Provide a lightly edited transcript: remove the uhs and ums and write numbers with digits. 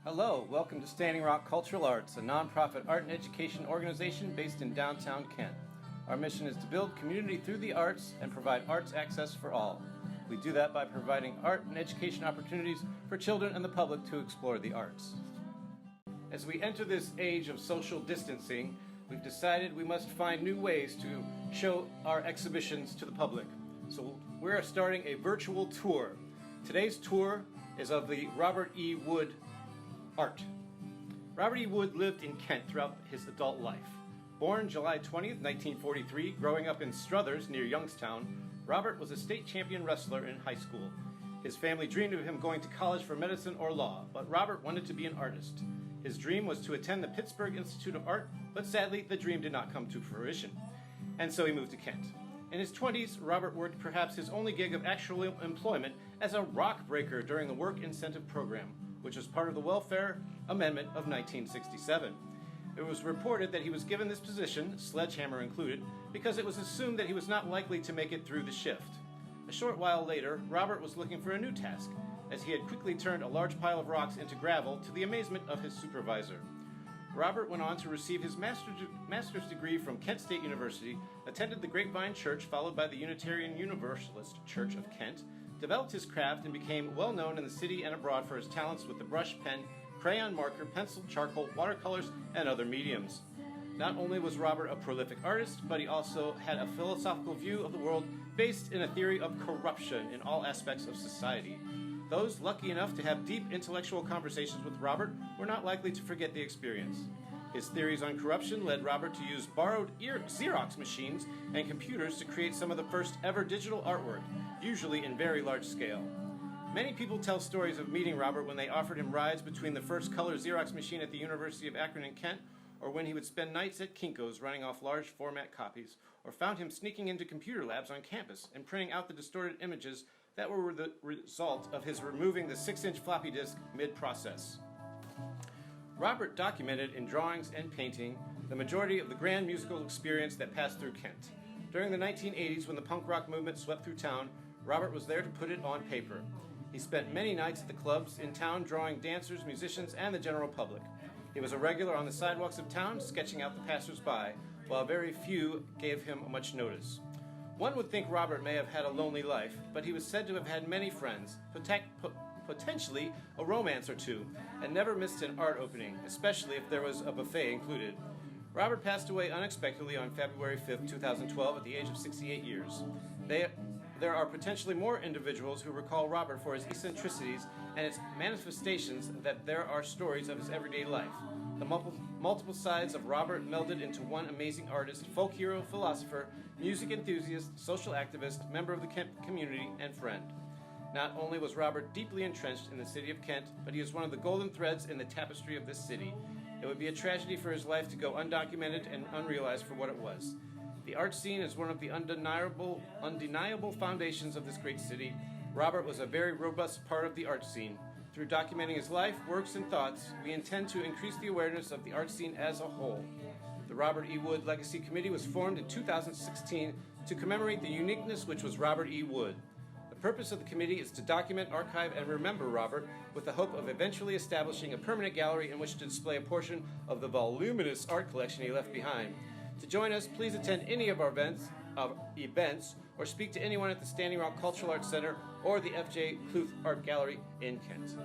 Hello, welcome to Standing Rock Cultural Arts, a nonprofit art and education organization based in downtown Kent. Our mission is to build community through the arts and provide arts access for all. We do that by providing art and education opportunities for children and the public to explore the arts. As we enter this age of social distancing, we've decided we must find new ways to show our exhibitions to the public. So we're starting a virtual tour. Today's tour is of the Robert E. Wood art. Robert E. Wood lived in Kent throughout his adult life. Born July 20th, 1943, growing up in Stuthers near Youngstown, Robert was a state champion wrestler in high school. His family dreamed of him going to college for medicine or law, but Robert wanted to be an artist. His dream was to attend the Pittsburgh Institute of Art, but sadly the dream did not come to fruition, and so he moved to Kent. In his 20s, Robert worked perhaps his only gig of actual employment as a rock breaker during the Work Incentive Program, which was part of the Welfare Amendment of 1967. It was reported that he was given this position, sledgehammer included, because it was assumed that he was not likely to make it through the shift. A short while later, Robert was looking for a new task, as he had quickly turned a large pile of rocks into gravel to the amazement of his supervisor. Robert went on to receive his master's degree from Kent State University, attended the Grapevine Church followed by the Unitarian Universalist Church of Kent, developed his craft and became well known in the city and abroad for his talents with the brush, pen, crayon, marker, pencil, charcoal, watercolors, and other mediums. Not only was Robert a prolific artist, but he also had a philosophical view of the world based in a theory of corruption in all aspects of society. Those lucky enough to have deep intellectual conversations with Robert were not likely to forget the experience. His theories on corruption led Robert to use borrowed Xerox machines and computers to create some of the first ever digital artwork, usually in very large scale. Many people tell stories of meeting Robert when they offered him rides between the first color Xerox machine at the University of Akron in Kent, or when he would spend nights at Kinko's running off large format copies, or found him sneaking into computer labs on campus and printing out the distorted images that were the result of his removing the 6-inch floppy disk mid-process. Robert documented in drawings and painting the majority of the grand musical experience that passed through Kent. During the 1980s, when the punk rock movement swept through town, Robert was there to put it on paper. He spent many nights at the clubs in town drawing dancers, musicians, and the general public. He was a regular on the sidewalks of town, sketching out the passers-by, while very few gave him much notice. One would think Robert may have had a lonely life, but he was said to have had many friends, potentially a romance or two, and never missed an art opening, especially if there was a buffet included. Robert passed away unexpectedly on February 5, 2012 at the age of 68 years. There are potentially more individuals who recall Robert for his eccentricities and its manifestations that there are stories of his everyday life. The multiple sides of Robert melded into one amazing artist, folk hero, philosopher, music enthusiast, social activist, member of the Kent community, and friend. Not only was Robert deeply entrenched in the city of Kent, but he is one of the golden threads in the tapestry of this city. It would be a tragedy for his life to go undocumented and unrealized for what it was. The art scene is one of the undeniable foundations of this great city. Robert was a very robust part of the art scene. Through documenting his life, works, and thoughts, we intend to increase the awareness of the art scene as a whole. The Robert E. Wood Legacy Committee was formed in 2016 to commemorate the uniqueness which was Robert E. Wood. The purpose of the committee is to document, archive, and remember Robert with the hope of eventually establishing a permanent gallery in which to display a portion of the voluminous art collection he left behind. To join us, please attend any of our events or speak to anyone at the Standing Rock Cultural Arts Center or the F.J. Kluth Art Gallery in Kent.